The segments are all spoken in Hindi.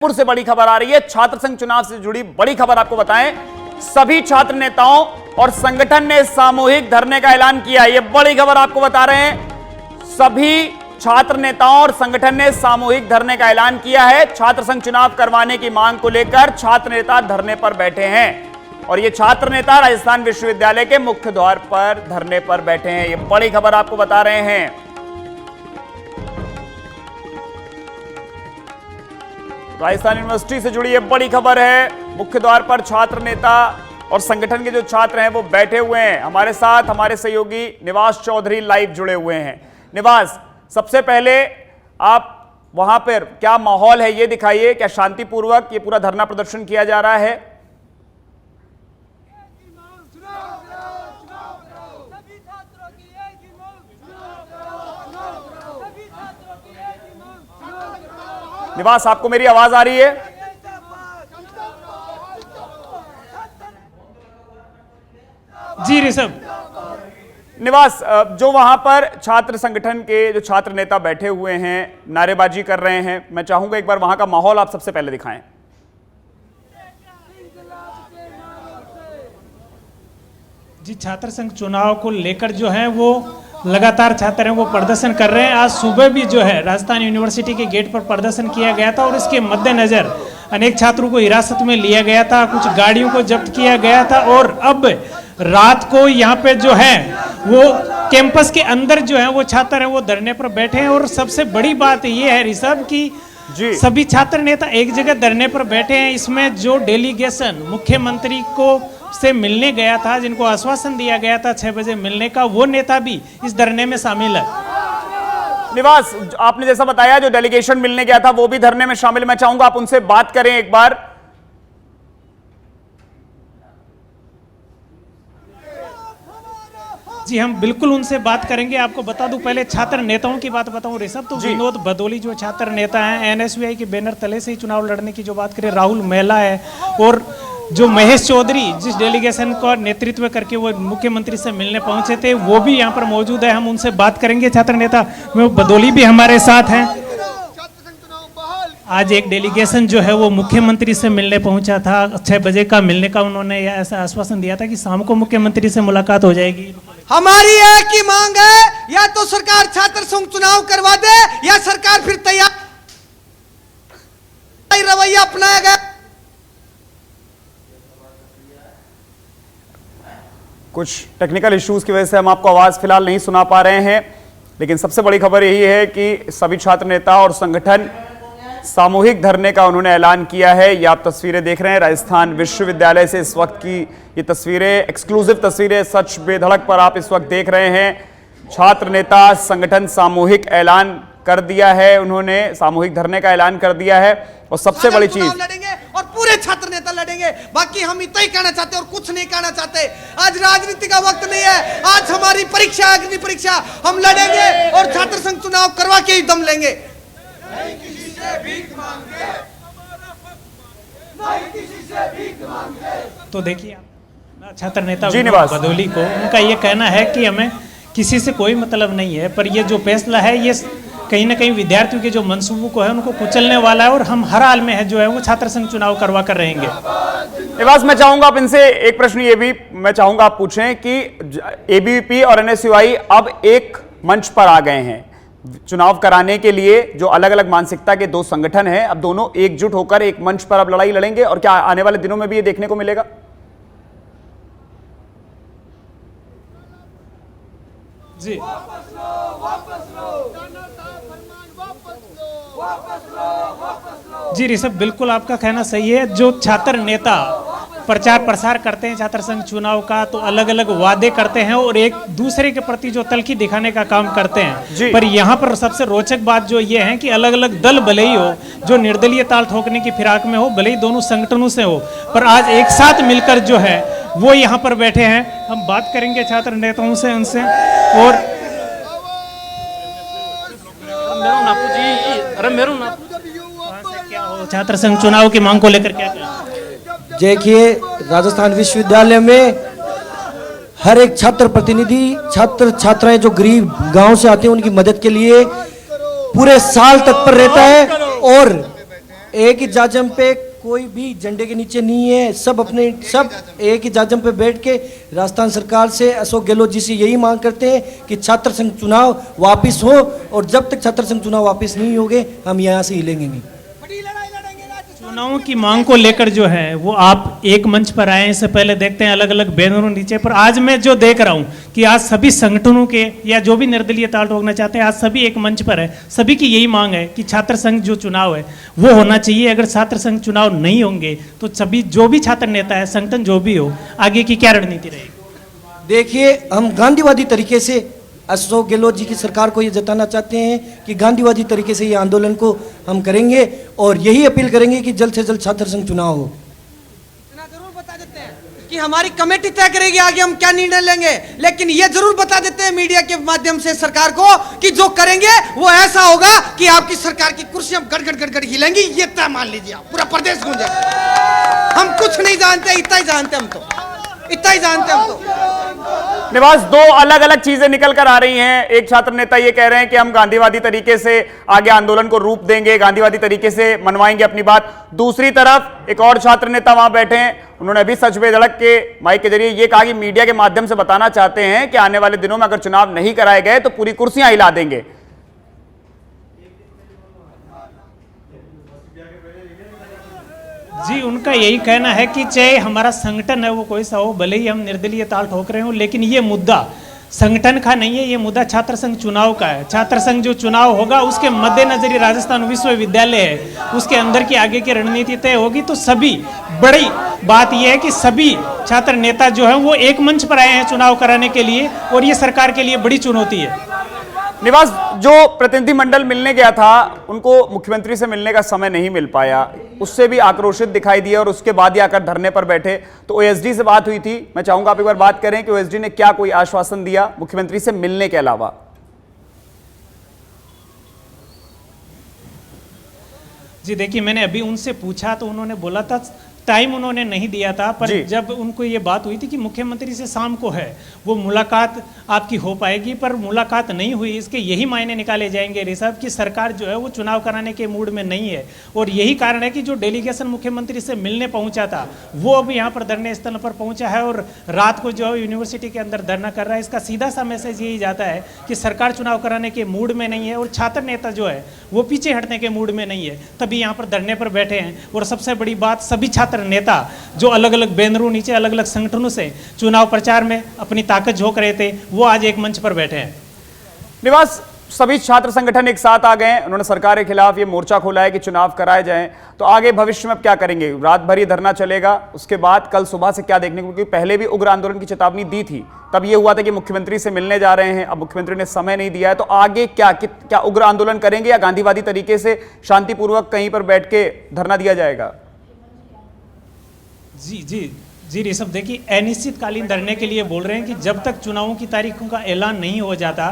पुर से बड़ी खबर आ रही है। छात्र संघ चुनाव से जुड़ी बड़ी खबर आपको बताएं, सभी छात्र नेताओं और संगठन ने सामूहिक धरने का ऐलान किया है। यह बड़ी खबर आपको बता रहे हैं। सभी छात्र नेताओं और संगठन ने सामूहिक धरने का ऐलान किया है। छात्र संघ चुनाव करवाने की मांग को लेकर छात्र नेता धरने पर बैठे हैं और ये छात्र नेता राजस्थान विश्वविद्यालय के मुख्य द्वार पर धरने पर बैठे हैं। ये बड़ी खबर आपको बता रहे हैं। राजस्थान यूनिवर्सिटी से जुड़ी यह बड़ी खबर है। मुख्य द्वार पर छात्र नेता और संगठन के जो छात्र हैं वो बैठे हुए हैं। हमारे साथ हमारे सहयोगी निवास चौधरी लाइव जुड़े हुए हैं। निवास, सबसे पहले आप वहां पर क्या माहौल है ये दिखाइए। क्या शांतिपूर्वक ये पूरा धरना प्रदर्शन किया जा रहा है? निवास, आपको मेरी आवाज आ रही है? जी ऋषभ। निवास, जो वहां पर छात्र संगठन के जो छात्र नेता बैठे हुए हैं, नारेबाजी कर रहे हैं, मैं चाहूंगा एक बार वहां का माहौल आप सबसे पहले दिखाएं। जी, छात्र संघ चुनाव को लेकर जो है वो लगातार छात्र हैं वो प्रदर्शन कर रहे हैं। आज सुबह भी जो है राजस्थान यूनिवर्सिटी के गेट पर प्रदर्शन किया गया था और इसके मद्देनजर अनेक छात्रों को हिरासत में लिया गया था, कुछ गाड़ियों को जब्त किया गया था और अब रात को यहाँ पे जो है वो कैंपस के अंदर जो है वो छात्र हैं वो धरने पर बैठे हैं। और सबसे बड़ी बात ये है ऋषभ की सभी छात्र नेता एक जगह धरने पर बैठे हैं। इसमें जो डेलीगेशन मुख्यमंत्री को से मिलने गया था, जिनको आश्वासन दिया गया था 6 बजे मिलने का, वो नेता भी इस धरने में शामिल है। निवास, आपने जैसा बताया जो डेलीगेशन मिलने गया था वो भी धरने में शामिल। मैं चाहूंगा आप उनसे बात करें एक बार। जी, हम बिल्कुल उनसे बात करेंगे। आपको बता दूं, पहले छात्र नेताओं की बात बताऊं ऋषभ, तो विनोद भदौली जो छात्र नेता हैं, एनएसयूआई के बैनर तले से ही चुनाव लड़ने की जो बात करें, राहुल मेहला है और जो महेश चौधरी जिस डेलीगेशन का नेतृत्व करके वो मुख्यमंत्री से मिलने पहुंचे थे, वो भी यहाँ पर मौजूद है। हम उनसे बात करेंगे। छात्र नेता भदौली भी हमारे साथ हैं। आज एक डेलीगेशन जो है वो मुख्यमंत्री से मिलने पहुंचा था 6 बजे का मिलने का, उन्होंने ऐसा आश्वासन दिया था कि शाम को मुख्यमंत्री से मुलाकात हो जाएगी। हमारी एक ही मांग है, या तो सरकार छात्र संघ चुनाव करवा दे या सरकार फिर तैयार रवैया अपनाएगा। कुछ टेक्निकल इश्यूज की वजह से हम आपको आवाज फिलहाल नहीं सुना पा रहे हैं, लेकिन सबसे बड़ी खबर यही है कि सभी छात्र नेता और संगठन सामूहिक धरने का उन्होंने ऐलान किया है। ये आप तस्वीरें देख रहे हैं राजस्थान विश्वविद्यालय से इस वक्त की ये तस्वीरें, एक्सक्लूसिव तस्वीरें सच बेधड़क पर आप इस वक्त देख रहे हैं। छात्र नेता संगठन सामूहिक ऐलान कर दिया है, उन्होंने सामूहिक धरने का ऐलान कर दिया है। और सबसे बड़ी चीज, लड़ेंगे और पूरे छात्र नेता लड़ेंगे। बाकी हम इतना ही कहना चाहते और कुछ नहीं कहना चाहते। आज राजनीति का वक्त नहीं है, आज हमारी परीक्षा, अग्नि परीक्षा, हम लड़ेंगे और छात्र संघ चुनाव करवा के ही दम लेंगे। नहीं किसी से भीख मांगे, नहीं किसी से भीख मांगे। तो देखिए छात्र नेता भदौली को उनका ये कहना है कि हमें किसी से कोई मतलब नहीं है, पर ये जो फैसला है ये कहीं ना कहीं विद्यार्थियों के जो मंसूबों को है उनको कुचलने वाला है और हम हर हाल में है जो है वो छात्र संघ चुनाव करवा कर रहेंगे। निवास, मैं चाहूंगा आप इनसे एक प्रश्न ये भी मैं चाहूंगा आप पूछें कि एबीवीपी और एनएसयूआई अब एक मंच पर आ गए हैं चुनाव कराने के लिए। जो अलग अलग मानसिकता के दो संगठन हैं, अब दोनों एकजुट होकर एक मंच पर अब लड़ाई लड़ेंगे और क्या आने वाले दिनों में भी ये देखने को मिलेगा? जी जी ऋषभ, बिल्कुल आपका कहना सही है। जो छात्र नेता प्रचार प्रसार करते हैं छात्र संघ चुनाव का, तो अलग अलग वादे करते हैं और एक दूसरे के प्रति जो तल्खी दिखाने का काम करते हैं। पर यहाँ पर सबसे रोचक बात जो ये है कि अलग अलग दल भले ही हो, जो निर्दलीय ताल ठोकने की फिराक में हो, भले ही दोनों संगठनों से हो, पर आज एक साथ मिलकर जो है वो यहाँ पर बैठे हैं। हम बात करेंगे छात्र नेताओं से, उनसे। और क्या हो छात्र संघ चुनाव की मांग को लेकर क्या कहें? देखिए, राजस्थान विश्वविद्यालय में हर एक छात्र प्रतिनिधि, छात्र छात्राएं जो गरीब गांव से आते हैं उनकी मदद के लिए पूरे साल तत्पर रहता है और एक ही जाजम पे कोई भी झंडे के नीचे नहीं है, सब एक ही जाजम पे बैठ के राजस्थान सरकार से, अशोक गहलोत जी से यही मांग करते हैं कि छात्र संघ चुनाव वापस हो, और जब तक छात्र संघ चुनाव वापस नहीं होंगे हम यहाँ से हिलेंगे नहीं। चुनावों की मांग को लेकर जो है वो आप एक मंच पर आए हैं, इससे पहले देखते हैं अलग अलग बैनरों नीचे पर। आज मैं जो देख रहा हूं कि आज सभी संगठनों के या जो भी निर्दलीय ताल ठोकना चाहते हैं आज सभी एक मंच पर है। सभी की यही मांग है कि छात्र संघ जो चुनाव है वो होना चाहिए। अगर छात्र संघ चुनाव नहीं होंगे तो सभी जो भी छात्र नेता है, संगठन जो भी हो, आगे की क्या रणनीति रहेगी? देखिए, हम गांधीवादी तरीके से अशोक गहलोत जी की सरकार को ये जताना चाहते हैं कि गांधीवादी तरीके से ये आंदोलन को हम करेंगे और यही अपील करेंगे कि जल्द से जल्द छात्र संघ चुनाव हो। इतना जरूर बता देते हैं कि हमारी कमेटी तय करेगी आगे हम क्या निर्णय लेंगे, लेकिन ये जरूर बता देते हैं मीडिया के माध्यम से सरकार को कि जो करेंगे वो ऐसा होगा कि आपकी सरकार की कुर्सी हम गड़गड़ हिलेंगी, ये तय मान लीजिए आप, पूरा प्रदेश गूंजेगा। हम कुछ नहीं जानते, इतना ही जानते हम तो, इतना ही जानते हम तो। निवास, दो अलग अलग चीजें निकल कर आ रही हैं। एक छात्र नेता ये कह रहे हैं कि हम गांधीवादी तरीके से आगे आंदोलन को रूप देंगे, गांधीवादी तरीके से मनवाएंगे अपनी बात। दूसरी तरफ एक और छात्र नेता वहां बैठे हैं, उन्होंने अभी सच पे धड़क के माइक के जरिए ये कहा कि मीडिया के माध्यम से बताना चाहते हैं कि आने वाले दिनों में अगर चुनाव नहीं कराए गए तो पूरी कुर्सियां हिला देंगे। जी, उनका यही कहना है कि चाहे हमारा संगठन है वो कोई सा हो, भले ही हम निर्दलीय ताल ठोक रहे हो, लेकिन ये मुद्दा संगठन का नहीं है, ये मुद्दा छात्र संघ चुनाव का है। छात्र संघ जो चुनाव होगा उसके मद्देनजर राजस्थान विश्वविद्यालय है, उसके अंदर की आगे की रणनीति तय होगी। तो सभी बड़ी बात यह है कि सभी छात्र नेता जो है वो एक मंच पर आए हैं चुनाव कराने के लिए, और ये सरकार के लिए बड़ी चुनौती है। निवास, जो प्रतिनिधिमंडल मिलने गया था उनको मुख्यमंत्री से मिलने का समय नहीं मिल पाया, उससे भी आक्रोशित दिखाई दिया और उसके बाद ही आकर धरने पर बैठे। तो ओएसडी से बात हुई थी, मैं चाहूंगा आप एक बार बात करें कि ओएसडी ने क्या कोई आश्वासन दिया मुख्यमंत्री से मिलने के अलावा? जी देखिए, मैंने अभी उनसे पूछा तो उन्होंने बोला था, टाइम उन्होंने नहीं दिया था, पर जब उनको ये बात हुई थी कि मुख्यमंत्री से शाम को है वो मुलाकात आपकी हो पाएगी, पर मुलाकात नहीं हुई। इसके यही मायने निकाले जाएंगे ऋषभ कि सरकार जो है वो चुनाव कराने के मूड में नहीं है, और यही कारण है कि जो डेलीगेशन मुख्यमंत्री से मिलने पहुंचा था वो अब यहाँ पर धरने स्थल पर पहुंचा है और रात को जो है यूनिवर्सिटी के अंदर धरना कर रहा है। इसका सीधा सा मैसेज यही जाता है कि सरकार चुनाव कराने के मूड में नहीं है और छात्र नेता जो है वो पीछे हटने के मूड में नहीं है, तभी यहाँ पर धरने पर बैठे हैं। और सबसे बड़ी बात, सभी छात्र नेता जो अलग अलग बैनरों नीचे अलग अलग संगठनों से चुनाव प्रचार में अपनी ताकत झोंक रहे थे वो आज एक मंच पर बैठे हैं। निवास, सभी छात्र संगठन एक साथ आ गए, उन्होंने सरकार के खिलाफ ये मोर्चा खोला है कि चुनाव कराए जाएं, तो आगे भविष्य में अब क्या करेंगे? रात भर ही धरना चलेगा, उसके बाद कल सुबह से क्या देखने को, क्योंकि पहले भी उग्र आंदोलन की चेतावनी दी थी, तब ये हुआ था कि मुख्यमंत्री से मिलने जा रहे हैं, अब मुख्यमंत्री ने समय नहीं दिया है, तो आगे क्या उग्र आंदोलन करेंगे या गांधीवादी तरीके से शांतिपूर्वक कहीं पर बैठ के धरना दिया जाएगा? जी ऋषभ, देखिए अनिश्चितकालीन धरने के लिए बोल रहे हैं कि जब तक चुनावों की तारीखों का ऐलान नहीं हो जाता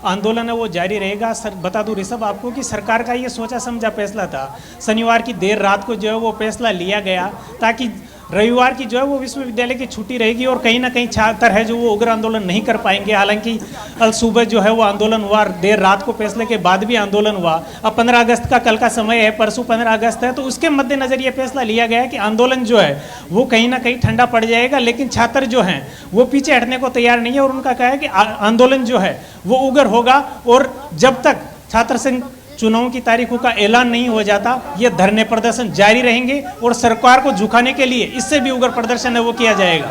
आंदोलन है वो जारी रहेगा। बता दूं ऋषभ आपको कि सरकार का ये सोचा समझा फैसला था। शनिवार की देर रात को जो है वो फैसला लिया गया ताकि रविवार की जो है वो विश्वविद्यालय की छुट्टी रहेगी और कहीं ना कहीं छात्र है जो वो उग्र आंदोलन नहीं कर पाएंगे। हालांकि कल सुबह जो है वो आंदोलन हुआ, देर रात को फैसले के बाद भी आंदोलन हुआ। अब 15 अगस्त का कल का समय है, परसों 15 अगस्त है, तो उसके मद्देनजर ये फैसला लिया गया है कि आंदोलन जो है वो कहीं ना कहीं ठंडा पड़ जाएगा, लेकिन छात्र जो हैं वो पीछे हटने को तैयार नहीं है और उनका कहा है कि आंदोलन जो है वो उग्र होगा और जब तक छात्र संघ चुनाव की तारीखों का ऐलान नहीं हो जाता ये धरने प्रदर्शन जारी रहेंगे और सरकार को झुकाने के लिए इससे भी उग्र प्रदर्शन है वो किया जाएगा।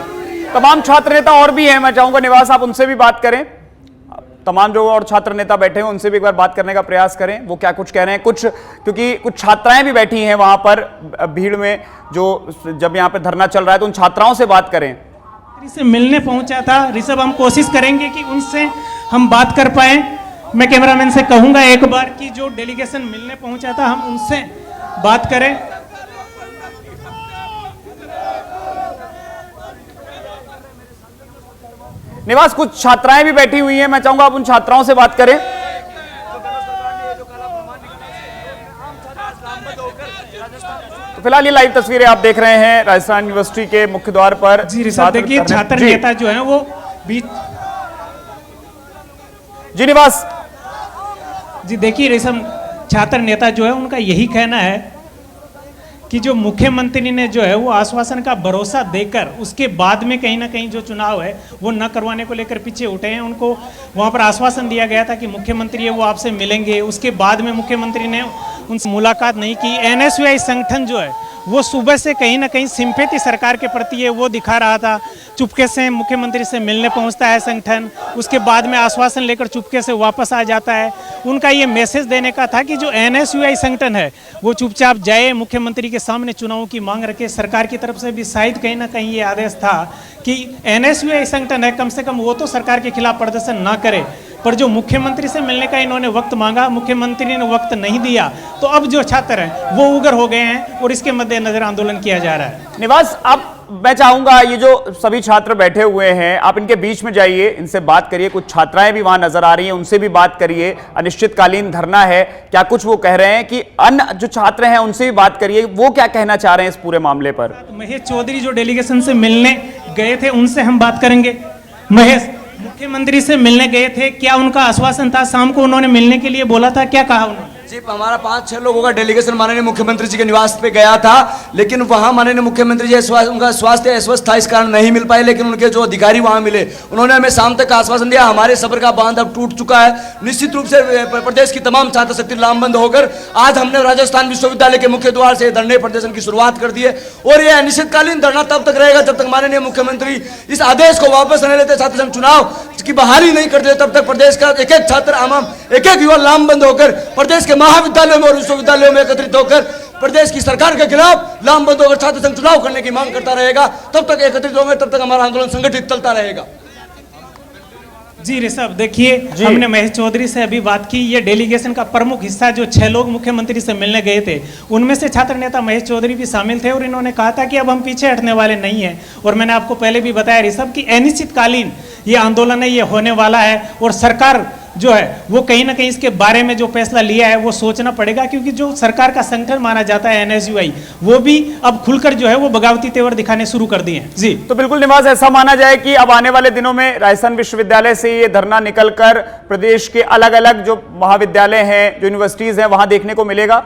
तमाम छात्र नेता और भी हैं, मैं चाहूंगा निवास आप उनसे भी बात करें, तमाम जो और छात्र नेता बैठे हैं उनसे भी एक बार बात करने का प्रयास करें, वो क्या कुछ कह रहे हैं। कुछ क्योंकि कुछ छात्राएं भी बैठी हैं वहां पर भीड़ में, जो जब यहाँ पे धरना चल रहा है तो उन छात्राओं से बात करें। से मिलने पहुंचा था ऋषभ, हम कोशिश करेंगे कि उनसे हम बात कर पाए। मैं कैमरामैन से कहूंगा एक बार कि जो डेलीगेशन मिलने पहुंचा था हम उनसे बात करें। निवास, कुछ छात्राएं भी बैठी हुई हैं, मैं चाहूंगा आप उन छात्राओं से बात करें। तो फिलहाल ये लाइव तस्वीरें आप देख रहे हैं राजस्थान यूनिवर्सिटी के मुख्य द्वार पर। जी ऋषभ, देखिए छात्र नेता जो है वो बीच। जी निवास जी देखिए ऋषभ, छात्र नेता जो है उनका यही कहना है कि जो मुख्यमंत्री ने जो है वो आश्वासन का भरोसा देकर उसके बाद में कहीं ना कहीं जो चुनाव है वो न करवाने को लेकर पीछे उठे हैं। उनको वहाँ पर आश्वासन दिया गया था कि मुख्यमंत्री है वो आपसे मिलेंगे, उसके बाद में मुख्यमंत्री ने उनसे मुलाकात नहीं की। एनएसयूआई संगठन जो है वो सुबह से कहीं ना कहीं सिंपैथी सरकार के प्रति है वो दिखा रहा था। चुपके से मुख्यमंत्री से मिलने पहुंचता है संगठन, उसके बाद में आश्वासन लेकर चुपके से वापस आ जाता है। उनका ये मैसेज देने का था कि जो एनएसयूआई संगठन है वो चुपचाप जाए, मुख्यमंत्री के सामने चुनावों की मांग रखे। सरकार की तरफ से भी शायद कहीं ना कहीं ये आदेश था कि एनएसयूआई संगठन है कम से कम वो तो सरकार के खिलाफ प्रदर्शन ना करे, पर जो मुख्यमंत्री से मिलने का इन्होंने वक्त मांगा, मुख्यमंत्री ने वक्त नहीं दिया, तो अब जो छात्र हैं वो उग्र हो गए हैं और इसके मद्देनजर आंदोलन किया जा रहा है। निवास, अब मैं चाहूंगा ये जो सभी छात्र बैठे हुए हैं आप इनके बीच में जाइए, इनसे बात करिए। कुछ छात्राएं भी वहां नजर आ रही हैं, उनसे भी बात करिए। अनिश्चितकालीन धरना है, क्या कुछ वो कह रहे हैं कि अन्य जो छात्र हैं उनसे भी बात करिए, वो क्या कहना चाह रहे हैं इस पूरे मामले पर। महेश चौधरी जो डेलीगेशन से मिलने गए थे उनसे हम बात करेंगे। महेश, मुख्यमंत्री से मिलने गए थे, क्या उनका आश्वासन था? शाम को उन्होंने मिलने के लिए बोला था, क्या कहा उन्होंने? जी, हमारा 5-6 लोगों का डेलीगेशन माननीय मुख्यमंत्री जी के निवास पे गया था, लेकिन वहां माननीय मुख्यमंत्री जी उनका स्वास्थ्य अस्वस्थ था, इस कारण नहीं मिल पाए। लेकिन उनके जो अधिकारी वहां मिले उन्होंने हमें शाम तक आश्वासन दिया हमारे सब्र का बांध अब टूट चुका है। निश्चित रूप से प्रदेश की तमाम छात्र शक्ति लामबंद होकर आज हमने राजस्थान विश्वविद्यालय के मुख्य द्वार से धरने प्रदर्शन की शुरुआत कर दी है। और यह अनिश्चितकालीन धरना तब तक रहेगा जब तक माननीय मुख्यमंत्री इस आदेश को वापस नहीं लेते, छात्र संघ चुनाव की बहाली नहीं करते, तब तक प्रदेश का एक एक छात्र आम एक एक युवा लामबंद होकर प्रदेश के महाविद्यालयों में और विश्वविद्यालयों में एकत्रित होकर प्रदेश की सरकार के खिलाफ लामबंद होकर छात्र संघ चुनाव करने की मांग करता रहेगा। तब तक एकत्रित होंगे, तब तक हमारा आंदोलन संगठित चलता रहेगा। जी ऋषभ, देखिए हमने महेश चौधरी से अभी बात की। ये डेलीगेशन का प्रमुख हिस्सा जो 6 लोग मुख्यमंत्री से मिलने गए थे उनमें से छात्र नेता महेश चौधरी भी शामिल थे और इन्होंने कहा था कि अब हम पीछे हटने वाले नहीं हैं। और मैंने आपको पहले भी बताया ऋषभ कि अनिश्चितकालीन ये आंदोलन है, ये होने वाला है और सरकार जो है वो कहीं ना कहीं इसके बारे में जो फैसला लिया है वो सोचना पड़ेगा, क्योंकि जो सरकार का संगठन माना जाता है एनएसयूआई वो भी अब खुलकर जो है वो बगावती तेवर दिखाने शुरू कर दिए हैं। जी, तो बिल्कुल निवास, ऐसा माना जाए कि अब आने वाले दिनों में राजस्थान विश्वविद्यालय से ये धरना निकलकर प्रदेश के अलग अलग जो महाविद्यालय हैं, जो यूनिवर्सिटीज हैं, वहां देखने को मिलेगा।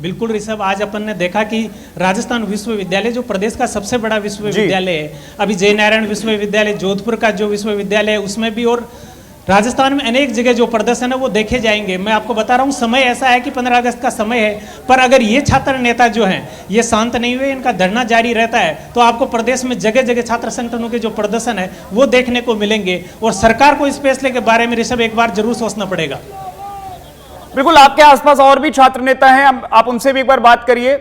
बिल्कुल ऋषभ, आज अपन ने देखा कि राजस्थान विश्वविद्यालय जो प्रदेश का सबसे बड़ा विश्वविद्यालय है, अभी जय नारायण विश्वविद्यालय जोधपुर का जो विश्वविद्यालय है उसमें भी और राजस्थान में अनेक जगह जो प्रदर्शन है वो देखे जाएंगे। मैं आपको बता रहा हूँ समय ऐसा है कि 15 अगस्त का समय है, पर अगर ये छात्र नेता जो हैं ये शांत नहीं हुए, इनका धरना जारी रहता है तो आपको प्रदेश में जगह जगह छात्र संगठनों के जो प्रदर्शन है वो देखने को मिलेंगे। और सरकार को इस फैसले के बारे में ऋषभ एक बार जरूर सोचना पड़ेगा। बिल्कुल, आपके आसपास और भी छात्र नेता हैं, आप उनसे भी एक बार बात करिए।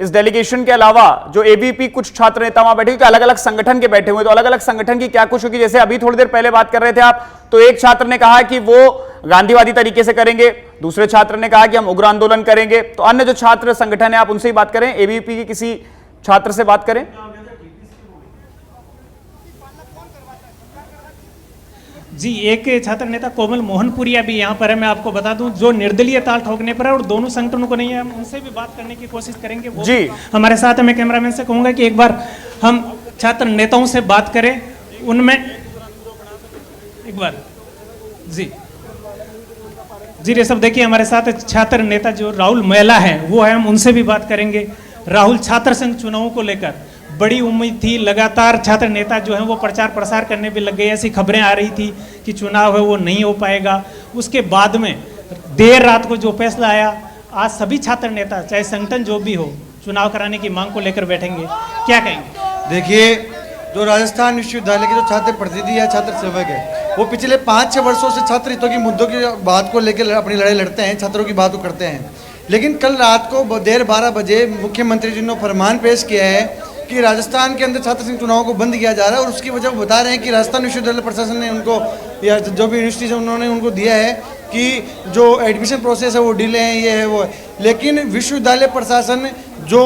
इस डेलीगेशन के अलावा जो एबीपी कुछ छात्र नेता वहां बैठे, तो अलग अलग संगठन के बैठे हुए, तो अलग अलग संगठन की क्या कुछ होगी? जैसे अभी थोड़ी देर पहले बात कर रहे थे आप, तो एक छात्र ने कहा कि वो गांधीवादी तरीके से करेंगे, दूसरे छात्र ने कहा कि हम उग्र आंदोलन करेंगे। तो अन्य जो छात्र संगठन है आप उनसे ही बात करें, एबीपी के किसी छात्र से बात करें। जी, एक छात्र नेता कोमल मोहनपुरिया भी यहाँ पर है, मैं आपको बता दूं, जो निर्दलीय ताल ठोकने पर है और दोनों संगठनों को नहीं है। हम उनसे भी बात करने की कोशिश करेंगे, वो जी हमारे साथ है। मैं कैमरामैन से कहूंगा कि एक बार हम छात्र नेताओं से बात करें, उनमें एक बार। जी जी ऋषभ, देखिए हमारे साथ छात्र नेता जो राहुल महिला है वो है, हम उनसे भी बात करेंगे। राहुल, छात्र संघ चुनावों को लेकर बड़ी उम्मीद थी, लगातार छात्र नेता जो हैं वो प्रचार प्रसार करने भी लग गए, ऐसी खबरें आ रही थी कि चुनाव है वो नहीं हो पाएगा। उसके बाद में देर रात को जो फैसला आया, आज सभी छात्र नेता चाहे संगठन जो भी हो चुनाव कराने की मांग को लेकर बैठेंगे, क्या कहेंगे? देखिए, जो राजस्थान विश्वविद्यालय के जो छात्र प्रतिनिधि या छात्र सेवक है वो पिछले 5-6 वर्षों से छात्र हितों की मुद्दों की बात को लेकर अपनी लड़ाई लड़ते हैं, छात्रों की बात को करते हैं। लेकिन कल रात को देर 12 बजे मुख्यमंत्री जी ने फरमान पेश किया है कि राजस्थान के अंदर छात्र संघ चुनाव को बंद किया जा रहा है। और उसकी वजह वो बता रहे हैं कि राजस्थान विश्वविद्यालय प्रशासन ने उनको या जो भी यूनिवर्सिटीज उन्होंने उनको दिया है कि जो एडमिशन प्रोसेस है वो डिले है, ये है वो है। लेकिन विश्वविद्यालय प्रशासन जो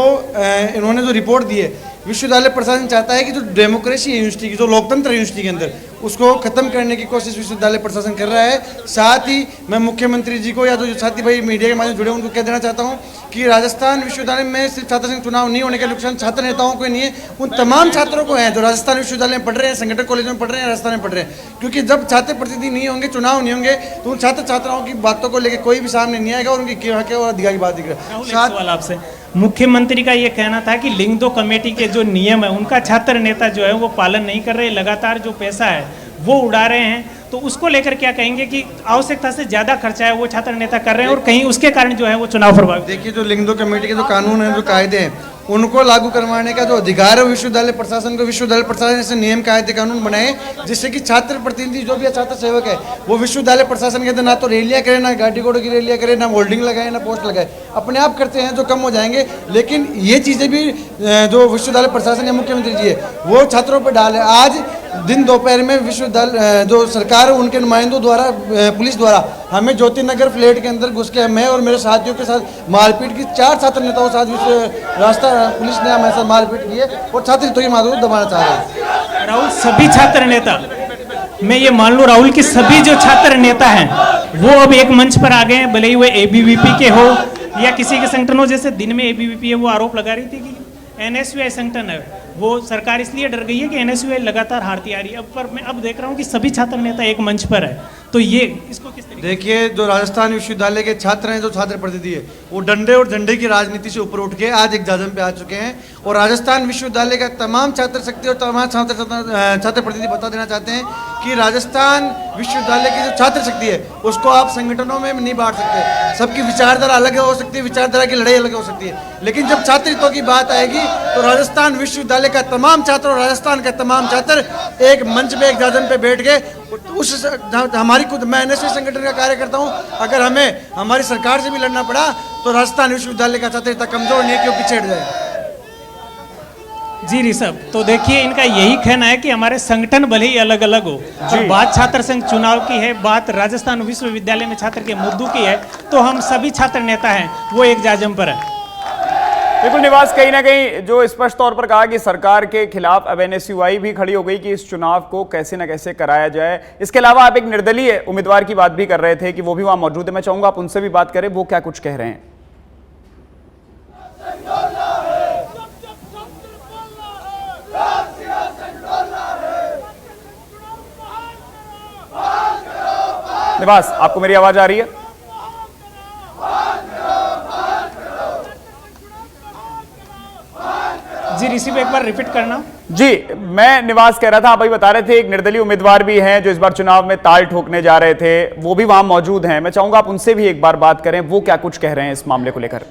इन्होंने जो रिपोर्ट दी है विश्वविद्यालय प्रशासन चाहता है कि जो डेमोक्रेसी है यूनिवर्सिटी की, जो लोकतंत्र है यूनिवर्सिटी के अंदर, उसको खत्म करने की कोशिश विश्वविद्यालय प्रशासन कर रहा है। साथ ही मैं मुख्यमंत्री जी को या तो जो साथी भाई मीडिया के माध्यम जुड़े उनको कह देना चाहता हूँ कि राजस्थान विश्वविद्यालय में सिर्फ छात्र संघ चुनाव नहीं होने का नुकसान छात्र नेताओं को नहीं है, उन तमाम छात्रों को है जो राजस्थान विश्वविद्यालय में पढ़ रहे हैं, संगठन कॉलेज में पढ़ रहे हैं, राजस्थान में पढ़ रहे हैं। क्योंकि जब छात्र प्रतिनिधि नहीं होंगे, चुनाव नहीं होंगे, तो उन छात्र छात्राओं की बातों को लेकर कोई भी सामने नहीं आएगा और उनकी क्या और अधिकार की बात दिख रहा है। राहुल, एक सवाल आपसे, मुख्यमंत्री का ये कहना था कि लिंग दो कमेटी के जो नियम है उनका छात्र नेता जो है वो पालन नहीं कर रहे, लगातार जो पैसा है वो उड़ा रहे हैं, तो उसको लेकर क्या कहेंगे कि आवश्यकता से ज्यादा खर्चा है वो छात्र नेता कर रहे हैं और कहीं उसके कारण जो है वो चुनाव प्रभावित। देखिए, जो लिंग दो कमेटी के जो कानून है, जो कायदे हैं, उनको लागू करवाने का जो अधिकार है विश्वविद्यालय प्रशासन को, विश्वविद्यालय प्रशासन ऐसे नियम कायदे कानून बनाए जिससे कि छात्र प्रतिनिधि जो भी छात्र सेवक है वो विश्वविद्यालय प्रशासन के अंदर ना तो रैलियां करे, ना गाड़ी घोड़ों की रैलियां करे, ना होल्डिंग लगाए, ना पोस्ट लगाए, अपने आप करते हैं जो कम हो जाएंगे। लेकिन ये चीज़ें भी जो विश्वविद्यालय प्रशासन या मुख्यमंत्री जी है वो छात्रों पर डाले। आज दिन दोपहर में विश्वविद्यालय जो सरकार है उनके नुमाइंदों द्वारा, पुलिस द्वारा हमें ज्योति नगर फ्लैट के अंदर घुस के मैं और मेरे साथियों के साथ मारपीट की, 4 छात्र नेताओं के साथ रास्ता पुलिस ने हमारे साथ मारपीट की है और छात्र हितों की मांगों को दबाना चाह रहे हैं। राहुल, सभी छात्र नेता, मैं ये मान लूं राहुल कि सभी जो छात्र नेता हैं वो अब एक मंच पर आ गए हैं, भले ही वो एबीवीपी के हो या किसी के संगठन हो। जैसे दिन में एबीवीपी है वो आरोप लगा रही थी कि एनएसयूआई संगठन है वो सरकार इसलिए डर गई है कि एनएसयूआई लगातार हारती आ रही है। अब पर मैं अब देख रहा हूँ कि सभी छात्र नेता एक मंच पर है, तो ये इसको किस तरीके? देखिए, जो राजस्थान विश्वविद्यालय के छात्र हैं, जो छात्र प्रतिनिधि है, वो डंडे और झंडे की राजनीति से ऊपर उठ के आज एक जाजम पे आ चुके हैं और राजस्थान विश्वविद्यालय का तमाम छात्र शक्ति और तमाम छात्र प्रतिनिधि बता देना चाहते हैं कि राजस्थान विश्वविद्यालय की जो छात्र शक्ति है उसको आप संगठनों में नहीं बांट सकते। सबकी विचारधारा अलग हो सकती है, विचारधारा की लड़ाई अलग हो सकती है, लेकिन जब छात्र हितों की बात आएगी तो राजस्थान विश्वविद्यालय का तमाम छात्र और राजस्थान का तमाम छात्र एक मंच पे, एक जाजम पे बैठ गए। उस हमारी खुद, मैं एनएसयूआई संगठन का कार्य करता हूँ, अगर हमें हमारी सरकार से भी लड़ना पड़ा तो राजस्थान विश्वविद्यालय का छात्र इतना कमजोर नहीं है कि वो पीछे हट जाए। जी ऋषभ, तो देखिए इनका यही कहना है कि हमारे संगठन भले ही अलग अलग हो, और बात छात्र संघ चुनाव की है, बात राजस्थान विश्वविद्यालय में छात्र के मुद्दों की है, तो हम सभी छात्र नेता हैं वो एक जाजम पर है। बिल्कुल निवास, कहीं ना कहीं जो स्पष्ट तौर पर कहा कि सरकार के खिलाफ अब एनएसयूआई भी खड़ी हो गई कि इस चुनाव को कैसे न कैसे कराया जाए। इसके अलावा आप एक निर्दलीय उम्मीदवार की बात भी कर रहे थे कि वो भी वहां मौजूद है, मैं चाहूंगा आप उनसे भी बात करें, वो क्या कुछ कह रहे हैं। निवास, आपको मेरी आवाज आ रही है? जी ऋषभ, एक बार रिपीट करना। जी, मैं निवास कह रहा था, आप अभी बता रहे थे एक निर्दलीय उम्मीदवार भी हैं जो इस बार चुनाव में ताल ठोकने जा रहे थे, वो भी वहां मौजूद हैं, मैं चाहूंगा आप उनसे भी एक बार बात करें, वो क्या कुछ कह रहे हैं इस मामले को लेकर।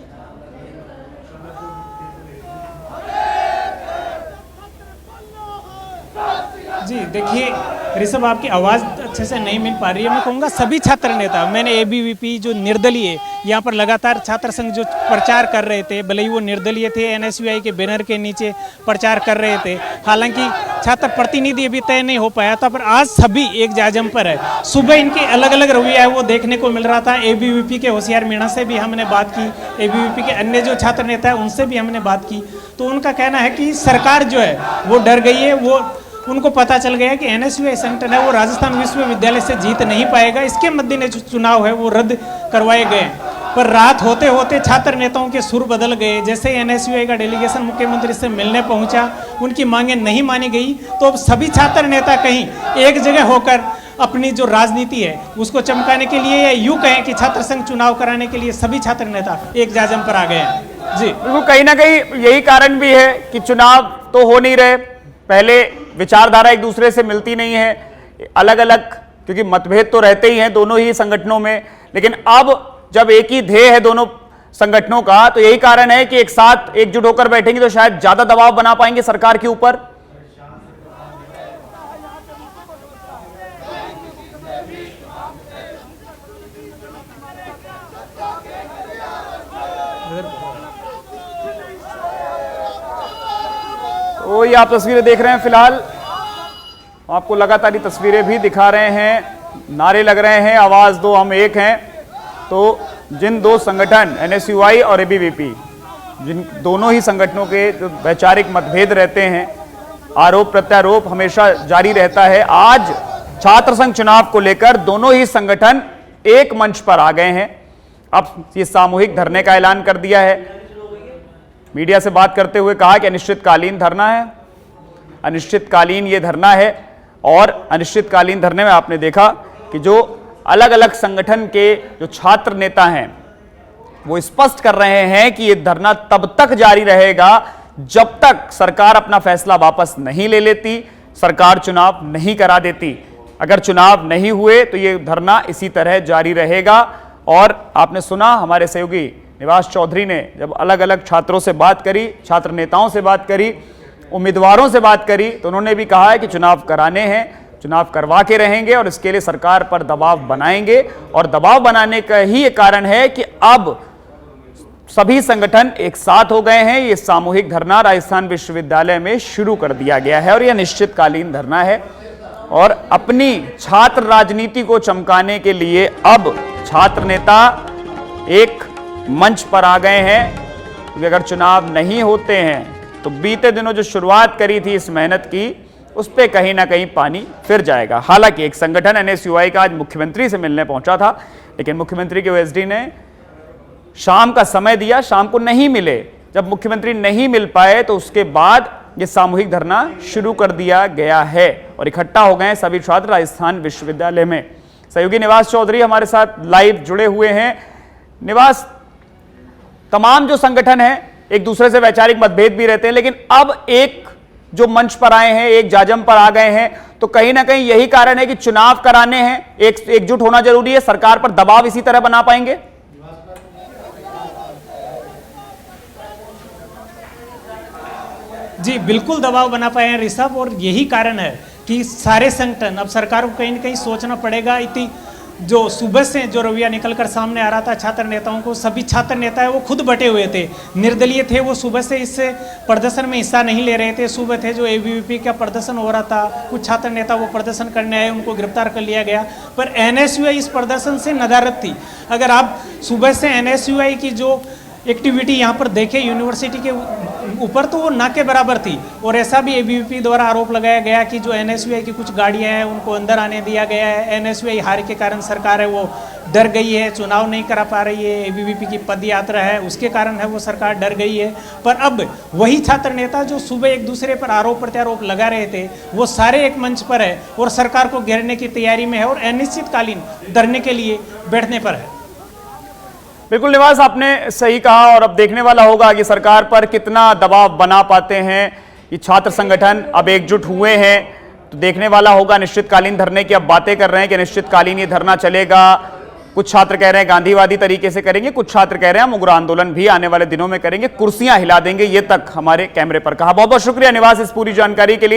जी देखिए ऋषभ, आपकी आवाज़ अच्छे से नहीं मिल पा रही है। मैं कहूँगा सभी छात्र नेता, मैंने एबीवीपी जो निर्दलीय यहाँ पर लगातार छात्र संघ जो प्रचार कर रहे थे, भले ही वो निर्दलीय थे, एनएसयूआई के बैनर के नीचे प्रचार कर रहे थे, हालांकि छात्र प्रतिनिधि अभी तय नहीं हो पाया था, पर आज सभी एक जाजम पर है। सुबह इनके अलग अलग रवैया है वो देखने को मिल रहा था। एबीवीपी के होशियार मीणा से भी हमने बात की, एबीवीपी के अन्य जो छात्र नेता है उनसे भी हमने बात की, तो उनका कहना है कि सरकार जो है वो डर गई है, वो उनको पता चल गया कि एनएसयूआई संगठन है वो राजस्थान विश्वविद्यालय से जीत नहीं पाएगा, इसके मद्देनजर जो चुनाव है वो रद्द करवाए गए। पर रात होते होते छात्र नेताओं के सुर बदल गए। जैसे एनएसयूआई का डेलीगेशन मुख्यमंत्री से मिलने पहुंचा, उनकी मांगें नहीं मानी गई, तो अब सभी छात्र नेता कहीं एक जगह होकर अपनी जो राजनीति है उसको चमकाने के लिए, या यूं कहें कि छात्र संघ चुनाव कराने के लिए सभी छात्र नेता एक जाजम पर आ गए हैं। जी बिल्कुल, कहीं ना कहीं यही कारण भी है कि चुनाव तो हो नहीं रहे, पहले विचारधारा एक दूसरे से मिलती नहीं है, अलग अलग, क्योंकि मतभेद तो रहते ही हैं दोनों ही संगठनों में, लेकिन अब जब एक ही ध्येय है दोनों संगठनों का, तो यही कारण है कि एक साथ एकजुट होकर बैठेंगे तो शायद ज्यादा दबाव बना पाएंगे सरकार के ऊपर। तो ये आप तस्वीरें देख रहे हैं, फिलहाल आपको लगातार ये तस्वीरें भी दिखा रहे हैं, नारे लग रहे हैं, आवाज दो हम एक हैं। तो जिन दो संगठन एनएसयूआई और एबीवीपी जिन दोनों ही संगठनों के जो वैचारिक मतभेद रहते हैं, आरोप प्रत्यारोप हमेशा जारी रहता है। आज छात्र संघ चुनाव को लेकर दोनों ही संगठन एक मंच पर आ गए हैं। अब ये सामूहिक धरने का ऐलान कर दिया है। मीडिया से बात करते हुए कहा कि अनिश्चितकालीन धरना है, अनिश्चितकालीन ये धरना है। और अनिश्चितकालीन धरने में आपने देखा कि जो अलग अलग संगठन के जो छात्र नेता हैं वो स्पष्ट कर रहे हैं कि ये धरना तब तक जारी रहेगा जब तक सरकार अपना फैसला वापस नहीं ले लेती, सरकार चुनाव नहीं करा देती। अगर चुनाव नहीं हुए तो ये धरना इसी तरह जारी रहेगा। और आपने सुना हमारे सहयोगी निवास चौधरी ने जब अलग अलग छात्रों से बात करी, छात्र नेताओं से बात करी, उम्मीदवारों से बात करी, तो उन्होंने भी कहा है कि चुनाव कराने हैं, चुनाव करवा के रहेंगे और इसके लिए सरकार पर दबाव बनाएंगे। और दबाव बनाने का ही एक कारण है कि अब सभी संगठन एक साथ हो गए हैं। ये सामूहिक धरना राजस्थान विश्वविद्यालय में शुरू कर दिया गया है और यह अनिश्चितकालीन धरना है। और अपनी छात्र राजनीति को चमकाने के लिए अब छात्र नेता एक मंच पर आ गए हैं कि अगर चुनाव नहीं होते हैं तो बीते दिनों जो शुरुआत करी थी इस मेहनत की, उस पे कहीं ना कहीं पानी फिर जाएगा। हालांकि एक संगठन एनएसयूआई का आज मुख्यमंत्री से मिलने पहुंचा था, लेकिन मुख्यमंत्री के ओएसडी ने शाम का समय दिया, शाम को नहीं मिले। जब मुख्यमंत्री नहीं मिल पाए तो उसके बाद ये सामूहिक धरना शुरू कर दिया गया है और इकट्ठा हो गए सभी छात्र राजस्थान विश्वविद्यालय में। सहयोगी निवास चौधरी हमारे साथ लाइव जुड़े हुए हैं। निवास, तमाम जो संगठन है एक दूसरे से वैचारिक मतभेद भी रहते हैं, लेकिन अब एक जो मंच पर आए हैं, एक जाजम पर आ गए हैं, तो कहीं ना कहीं यही कारण है कि चुनाव कराने हैं, एकजुट होना जरूरी है। सरकार पर दबाव इसी तरह बना पाएंगे? जी बिल्कुल दबाव बना पाए हैं ऋषभ, और यही कारण है कि सारे संगठन, अब सरकार को कहीं ना कहीं सोचना पड़ेगा। इतनी जो सुबह से जो रवैया निकलकर सामने आ रहा था छात्र नेताओं को, सभी छात्र नेता है वो खुद बटे हुए थे, निर्दलीय थे, वो सुबह से इससे प्रदर्शन में हिस्सा नहीं ले रहे थे। सुबह थे जो एबीवीपी का प्रदर्शन हो रहा था, कुछ छात्र नेता वो प्रदर्शन करने आए, उनको गिरफ्तार कर लिया गया। पर एनएसयूआई इस प्रदर्शन से नदारद थी। अगर आप सुबह से एनएसयूआई की जो एक्टिविटी यहाँ पर देखें यूनिवर्सिटी के ऊपर, तो वो ना के बराबर थी। और ऐसा भी एबीवीपी द्वारा आरोप लगाया गया कि जो एनएसयूआई की कुछ गाड़ियाँ हैं उनको अंदर आने दिया गया है। एनएसयूआई हार के कारण सरकार है वो डर गई है, चुनाव नहीं करा पा रही है। एबीवीपी की पद यात्रा है उसके कारण है वो सरकार डर गई है। पर अब वही छात्र नेता जो सुबह एक दूसरे पर आरोप प्रत्यारोप लगा रहे थे, वो सारे एक मंच पर है और सरकार को घेरने की तैयारी में है और अनिश्चितकालीन धरने के लिए बैठने पर है। बिल्कुल निवास, आपने सही कहा। और अब देखने वाला होगा कि सरकार पर कितना दबाव बना पाते हैं ये छात्र संगठन। अब एकजुट हुए हैं तो देखने वाला होगा। अनिश्चितकालीन धरने की अब बातें कर रहे हैं कि अनिश्चितकालीन ये धरना चलेगा। कुछ छात्र कह रहे हैं गांधीवादी तरीके से करेंगे, कुछ छात्र कह रहे हैं हम उग्र आंदोलन भी आने वाले दिनों में करेंगे, कुर्सियां हिला देंगे, ये तक हमारे कैमरे पर कहा। बहुत बहुत शुक्रिया निवास इस पूरी जानकारी के लिए।